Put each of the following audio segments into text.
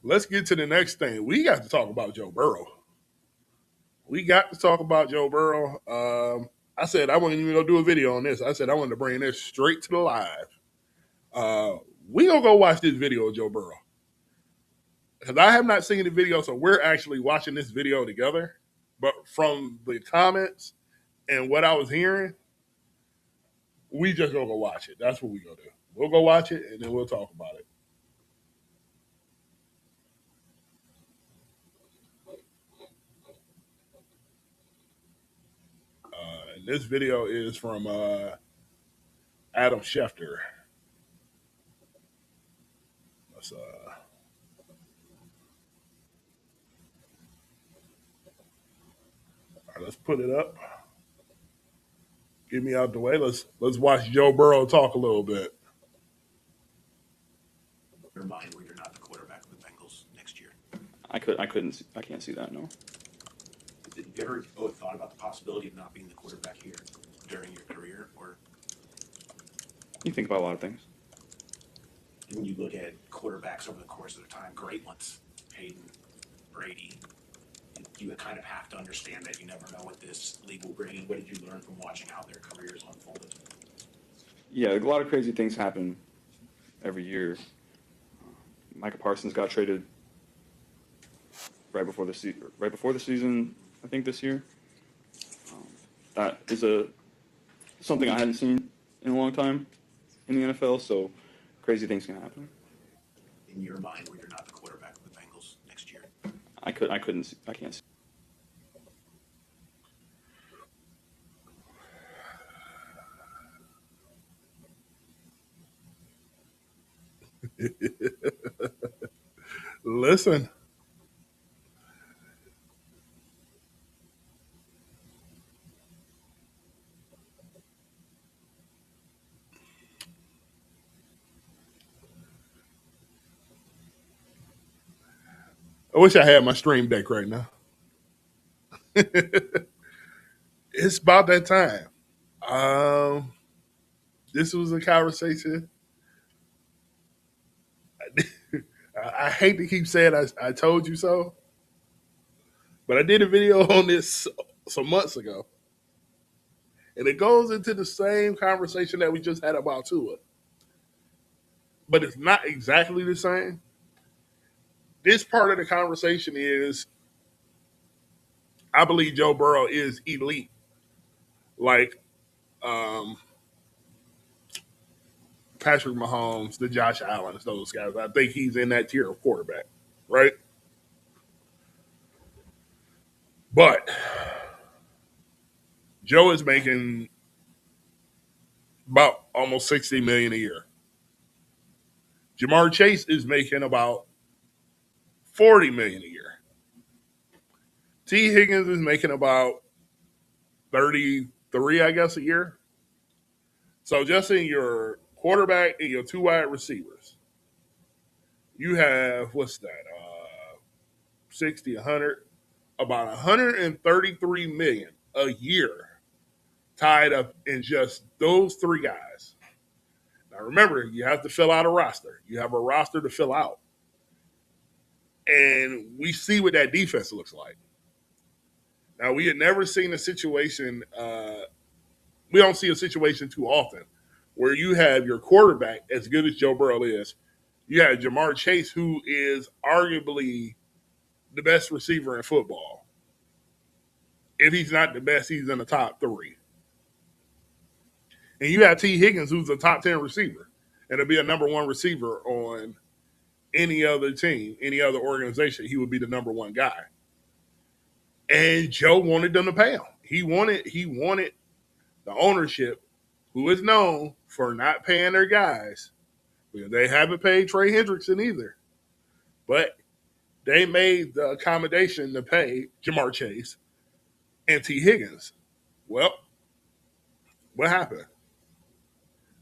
let's get to the next thing. We got to talk about Joe Burrow. We got to talk about Joe Burrow. I said I wasn't even gonna do a video on this. I said I wanted to bring this straight to the live. Uh, we gonna go watch this video of Joe Burrow because I have not seen the video, so we're actually watching this video together. But from the comments and what I was hearing, we just gonna go watch it. That's what we gonna do. We'll go watch it and then we'll talk about it. And this video is from Adam Schefter. Let's all right, let's put it up. Get me out the way. Let's watch Joe Burrow talk a little bit. Your mind where you're not the quarterback of the Bengals next year. I can't see that. No. Did you ever thought about the possibility of not being the quarterback here during your career, or You think about a lot of things. when you look at quarterbacks over the course of their time, great ones, Hayden, Brady, you kind of have to understand that you never know what this league will bring. And what did you learn from watching how their careers unfolded? Yeah, a lot of crazy things happen every year. Micah Parsons got traded right before the season. I think this year. That is something I hadn't seen in a long time in the NFL. So crazy things can happen. In your mind, where you're not the quarterback of the Bengals next year. I can't see. Listen. I wish I had my stream deck right now. It's about that time. Um, this was a conversation. I hate to keep saying I told you so, but I did a video on this some months ago. And it goes into the same conversation that we just had about Tua. But it's not exactly the same. This part of the conversation is I believe Joe Burrow is elite. Like um, Patrick Mahomes, the Josh Allens, those guys. I think he's in that tier of quarterback, right? But Joe is making about almost 60 million a year. Jamar Chase is making about 40 million a year. Tee Higgins is making about 33, I guess, a year. So just in your quarterback and your two wide receivers, you have what's that? 60, 100, about 133 million a year tied up in just those three guys. Now remember, you have to fill out a roster. You have a roster to fill out. And we see what that defense looks like. Now, we had never seen a situation, we don't see a situation too often where you have your quarterback, as good as Joe Burrow is, you have Jamar Chase, who is arguably the best receiver in football. If he's not the best, he's in the top three. And you have Tee Higgins, who's a top 10 receiver, and to be a number one receiver on any other team, any other organization, he would be the number one guy. And Joe wanted them to pay him. He wanted the ownership, who is known for not paying their guys, because they haven't paid Trey Hendrickson either. But they made the accommodation to pay Jamar Chase and Tee Higgins. Well, what happened?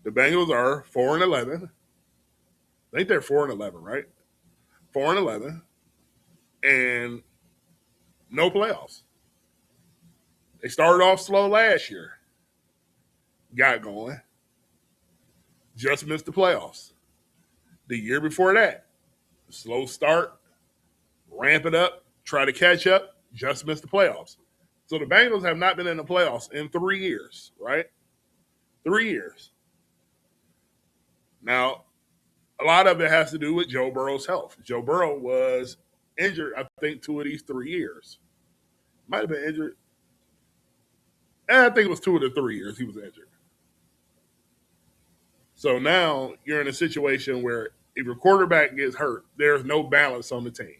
The Bengals are 4-11. I think they're 4-11, right? 4-11, and no playoffs. They started off slow last year, got going, just missed the playoffs. The year before that, slow start, ramp it up, try to catch up, just miss the playoffs. So the Bengals have not been in the playoffs in 3 years, right? 3 years. Now, a lot of it has to do with Joe Burrow's health. Joe Burrow was injured, I think, 2 of these 3 years. Might have been injured. I think it was 2 of the 3 years he was injured. So now you're in a situation where if your quarterback gets hurt, there's no balance on the team.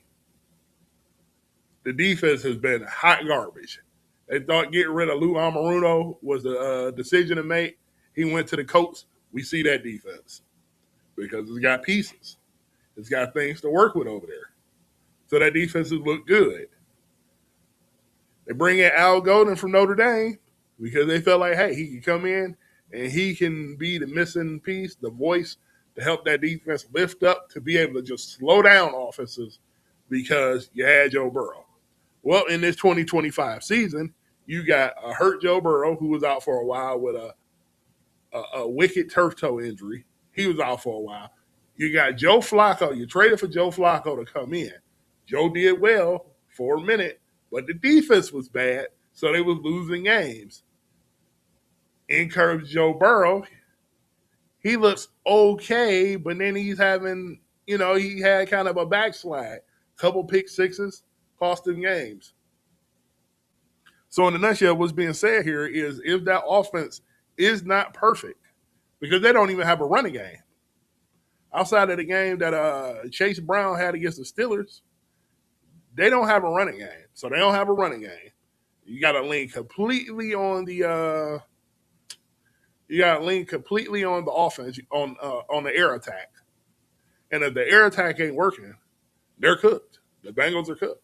The defense has been hot garbage. They thought getting rid of Lou Amaruno was the decision to make. He went to the Colts. We see that defense because it's got pieces. It's got things to work with over there. So that defense has looked good. They bring in Al Golden from Notre Dame because they felt like, hey, he can come in and he can be the missing piece, the voice to help that defense lift up to be able to just slow down offenses because you had Joe Burrow. Well, in this 2025 season, you got a hurt Joe Burrow who was out for a while with a wicked turf toe injury. He was out for a while. You got Joe Flacco. You traded for Joe Flacco to come in. Joe did well for a minute, but the defense was bad, so they was losing games. In comes Joe Burrow. He looks okay, but then he's having, he had kind of a backslide. Couple pick sixes, cost him games. So in a nutshell, what's being said here is if that offense is not perfect, because they don't even have a running game. Outside of the game that Chase Brown had against the Steelers, they don't have a running game. So they don't have a running game. You got to lean completely on the offense on the air attack. And if the air attack ain't working, they're cooked. The Bengals are cooked.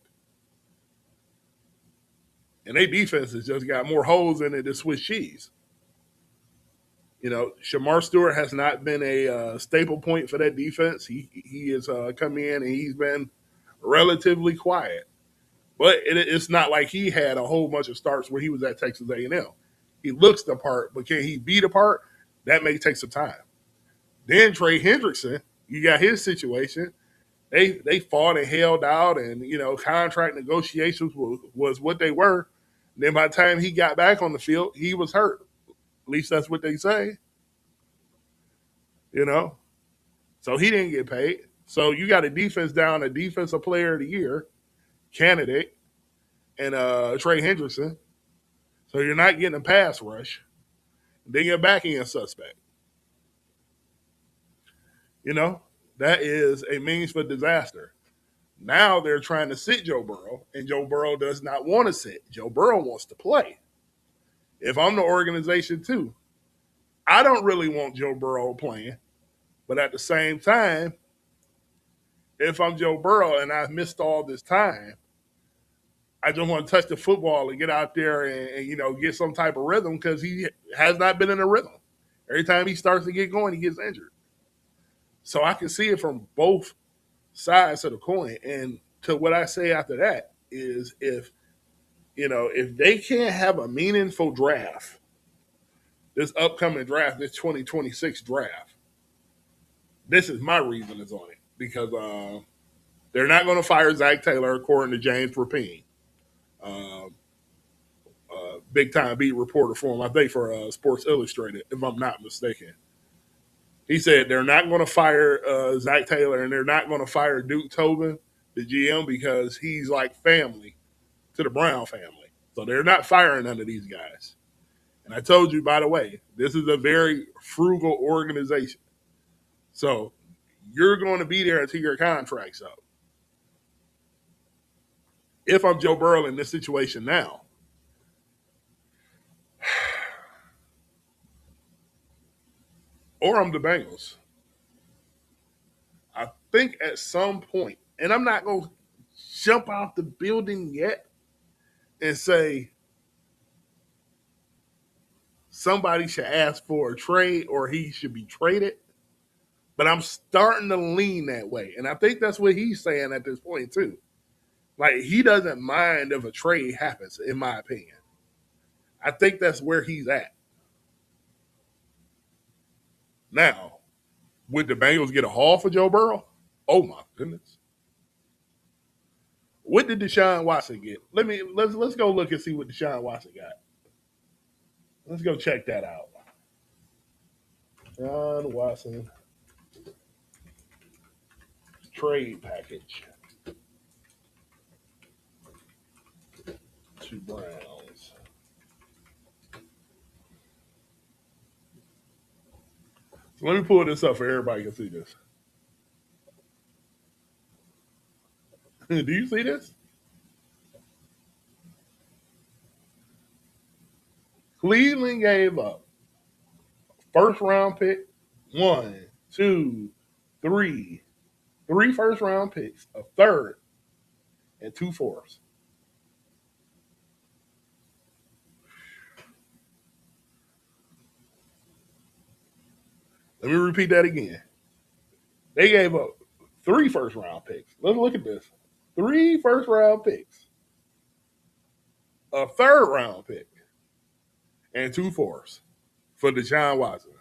And their defense has just got more holes in it than Swiss cheese. Shamar Stewart has not been a staple point for that defense. He has come in and he's been relatively quiet. But it's not like he had a whole bunch of starts where he was at Texas A&M. He looks the part, but can he be the part? That may take some time. Then Trey Hendrickson, you got his situation. They fought and held out, and contract negotiations was what they were. And then by the time he got back on the field, he was hurt. At least that's what they say. So he didn't get paid. So you got a defense down, a defensive player of the year candidate, and Trey Hendrickson. So you're not getting a pass rush. Then you're backing a suspect. That is a means for disaster. Now they're trying to sit Joe Burrow, and Joe Burrow does not want to sit. Joe Burrow wants to play. If I'm the organization too, I don't really want Joe Burrow playing. But at the same time, if I'm Joe Burrow and I've missed all this time, I just want to touch the football and get out there and get some type of rhythm because he has not been in a rhythm. Every time he starts to get going, he gets injured. So I can see it from both sides of the coin. And to what I say after that is if they can't have a meaningful draft, this upcoming draft, this 2026 draft, this is my reasonings on it because they're not going to fire Zach Taylor according to James Rapine, big time beat reporter for him, I think for Sports Illustrated, if I'm not mistaken. He said they're not going to fire Zach Taylor and they're not going to fire Duke Tobin, the GM, because he's like family to the Brown family. So they're not firing none of these guys. And I told you, by the way, this is a very frugal organization. So you're going to be there until your contract's up. If I'm Joe Burrow in this situation now, or I'm the Bengals, I think at some point, and I'm not going to jump out the building yet and say somebody should ask for a trade or he should be traded, but I'm starting to lean that way. And I think that's what he's saying at this point, too. Like, he doesn't mind if a trade happens, in my opinion. I think that's where he's at. Now, would the Bengals get a haul for Joe Burrow? Oh, my goodness. What did Deshaun Watson get? Let's go look and see what Deshaun Watson got. Let's go check that out. Deshaun Watson trade package to Browns. So let me pull this up for everybody can see this. Do you see this? Cleveland gave up first round pick, one, two, three, three first round picks, a third, and two fourths. Let me repeat that again. They gave up three first round picks. Let's look at this. Three first round picks, a third round pick, and two fourths for Deshaun Watson.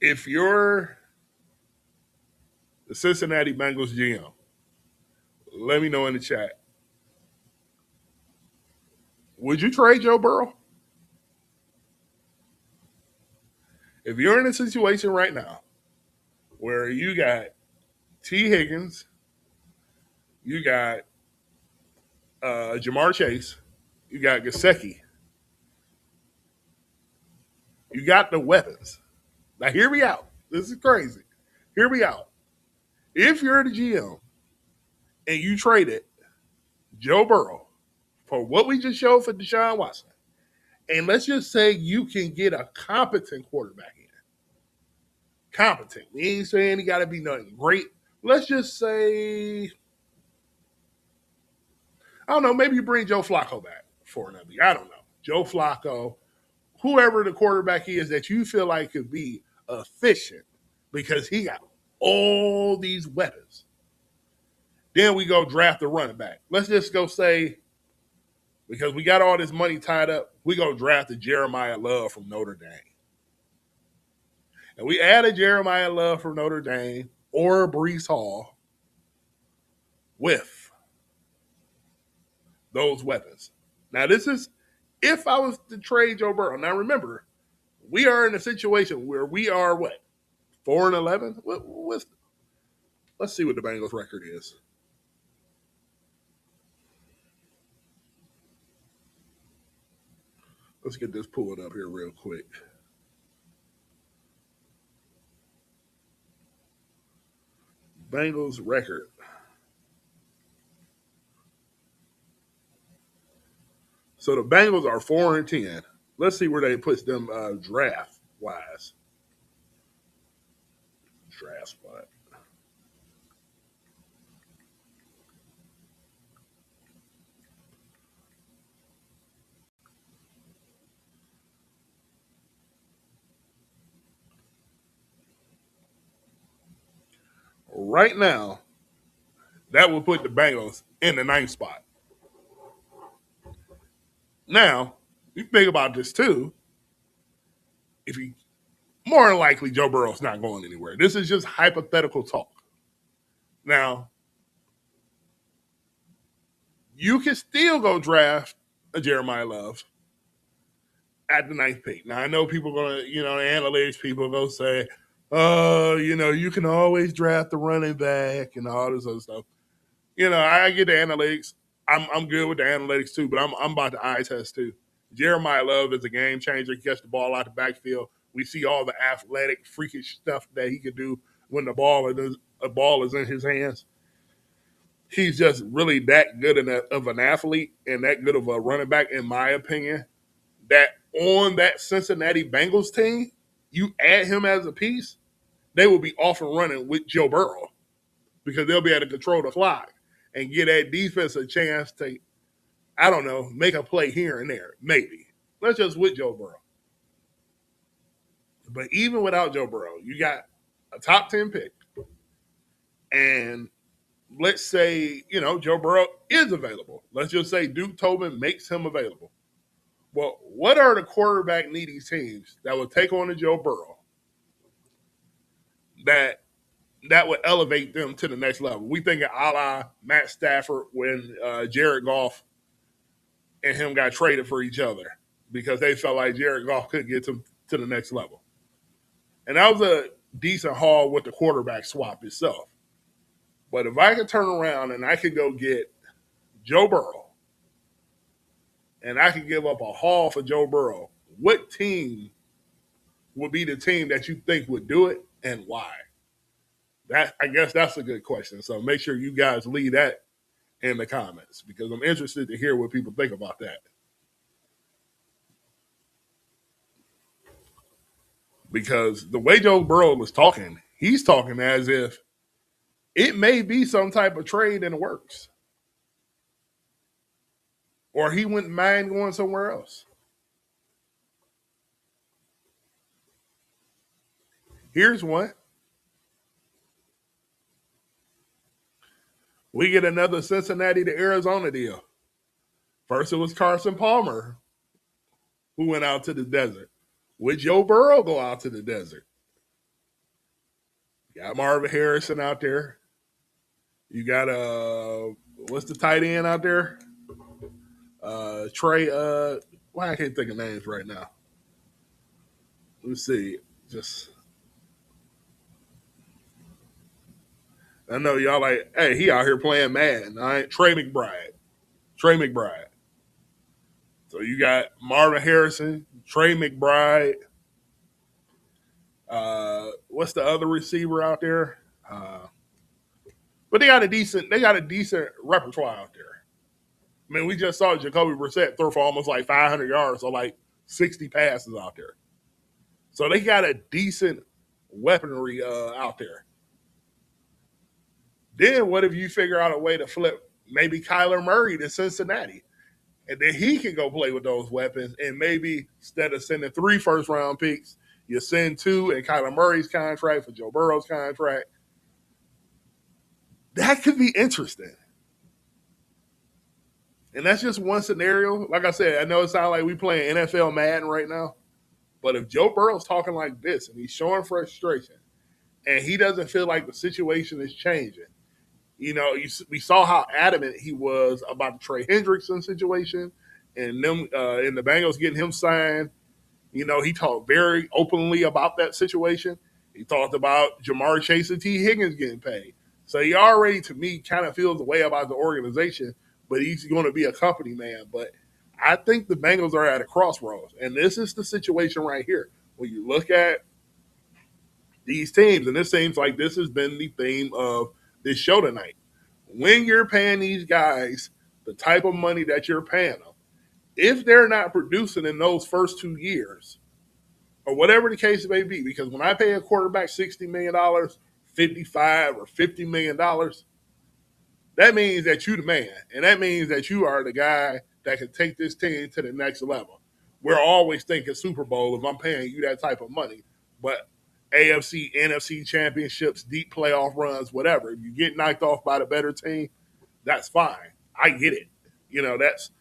If you're the Cincinnati Bengals GM, let me know in the chat. Would you trade Joe Burrow? If you're in a situation right now where you got Tee Higgins, you got Jamar Chase, you got Gesicki, you got the weapons. Now, hear me out. This is crazy. Hear me out. If you're the GM and you traded Joe Burrow for what we just showed for Deshaun Watson, and let's just say you can get a competent quarterback in. Competent. We ain't saying he got to be nothing great. Let's just say, I don't know, maybe you bring Joe Flacco back for another year. I don't know. Joe Flacco, whoever the quarterback is that you feel like could be efficient because he got all these weapons. Then we go draft a running back. Let's just go say, because we got all this money tied up, we go draft a Jeremiah Love from Notre Dame. And we added Jeremiah Love from Notre Dame or Breece Hall with those weapons. Now, this is if I was to trade Joe Burrow. Now, remember, we are in a situation where we are what? 4-11? Let's see what the Bengals record is. Let's get this pulled up here real quick. Bengals record. So the Bengals are 4-10. Let's see where they put them draft wise. Draft spot. Right now, that would put the Bengals in the 9th spot. Now, you think about this too. If you more than likely Joe Burrow's not going anywhere. This is just hypothetical talk. Now, you can still go draft a Jeremiah Love at the 9th pick. Now, I know people are going to, the analytics people are going to say, you can always draft the running back and all this other stuff. I get the analytics. I'm good with the analytics too, but I'm about the eye test too. Jeremiah Love is a game changer. He gets the ball out the backfield. We see all the athletic, freakish stuff that he can do when the ball is in his hands. He's just really that good of an athlete and that good of a running back, in my opinion, that on that Cincinnati Bengals team, you add him as a piece, they will be off and running with Joe Burrow because they'll be able to control the clock and get that defense a chance to, I don't know, make a play here and there, maybe. Let's just with Joe Burrow. But even without Joe Burrow, you got a top 10 pick. And let's say, Joe Burrow is available. Let's just say Duke Tobin makes him available. Well, what are the quarterback needy teams that would take on a Joe Burrow that would elevate them to the next level? We think of a la Matt Stafford when Jared Goff and him got traded for each other because they felt like Jared Goff couldn't get to the next level. And that was a decent haul with the quarterback swap itself. But if I could turn around and I could go get Joe Burrow and I could give up a haul for Joe Burrow, what team would be the team that you think would do it and why? That, I guess that's a good question. So make sure you guys leave that in the comments because I'm interested to hear what people think about that. Because the way Joe Burrow was talking, he's talking as if it may be some type of trade in the works. Or he wouldn't mind going somewhere else. Here's one. We get another Cincinnati to Arizona deal. First, it was Carson Palmer who went out to the desert. Would Joe Burrow go out to the desert? You got Marvin Harrison out there. You got what's the tight end out there? Trey. Why I can't think of names right now. Let's see. I know y'all like, hey, he out here playing Madden. All right, Trey McBride. So you got Marvin Harrison, Trey McBride. What's the other receiver out there? But they got a decent repertoire out there. I mean, we just saw Jacoby Brissett throw for almost like 500 yards or like 60 passes out there. So they got a decent weaponry out there. Then what if you figure out a way to flip maybe Kyler Murray to Cincinnati? And then he can go play with those weapons. And maybe instead of sending 3 first-round picks, you send 2 in Kyler Murray's contract for Joe Burrow's contract. That could be interesting. And that's just one scenario. Like I said, I know it sounds like we playing NFL Madden right now. But if Joe Burrow's talking like this and he's showing frustration and he doesn't feel like the situation is changing, you know, we saw how adamant he was about the Trey Hendrickson situation and them and the Bengals getting him signed. You know, he talked very openly about that situation. He talked about Jamar Chase and Tee Higgins getting paid. So he already, to me, kind of feels the way about the organization, but he's going to be a company man. But I think the Bengals are at a crossroads, and this is the situation right here. When you look at these teams, and this seems like this has been the theme of this show tonight. When you're paying these guys the type of money that you're paying them, if they're not producing in those first 2 years, or whatever the case may be, because when I pay a quarterback $60 million, $55 or $50 million, that means that you're the man. And that means that you are the guy that can take this team to the next level. We're always thinking Super Bowl if I'm paying you that type of money. But AFC, NFC championships, deep playoff runs, whatever. If you get knocked off by the better team, that's fine. I get it. You know, that's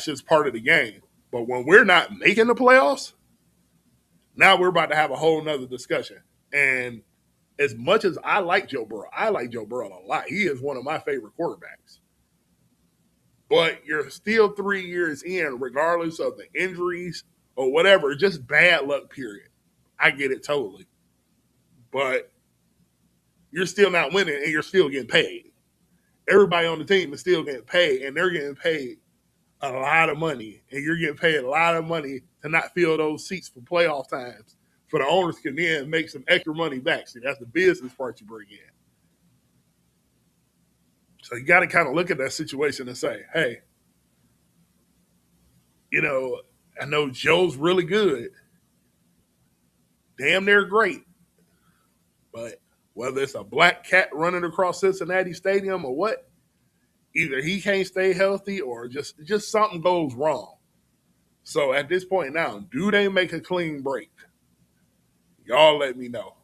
just part of the game. But when we're not making the playoffs, now we're about to have a whole nother discussion. And as much as I like Joe Burrow a lot. He is one of my favorite quarterbacks. But you're still 3 years in, regardless of the injuries or whatever, just bad luck, period. I get it totally. But you're still not winning and you're still getting paid. Everybody on the team is still getting paid, and they're getting paid a lot of money. And you're getting paid a lot of money to not fill those seats for playoff times. For the owners can then make some extra money back. See, that's the business part you bring in. So you got to kind of look at that situation and say, hey, you know, I know Joe's really good. Damn near great. But whether it's a black cat running across Cincinnati Stadium or what, either he can't stay healthy or just something goes wrong. So at this point now, do they make a clean break? Y'all let me know,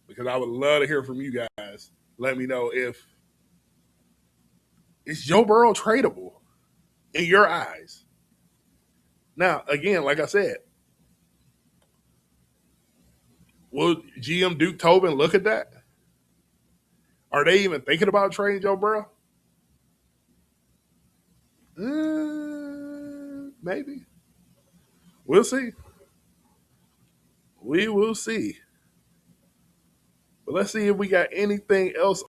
because I would love to hear from you guys. Let me know if is Joe Burrow tradable in your eyes? Now, again, like I said, will GM Duke Tobin look at that? Are they even thinking about trading Joe Burrow? Maybe. We'll see. We will see. But let's see if we got anything else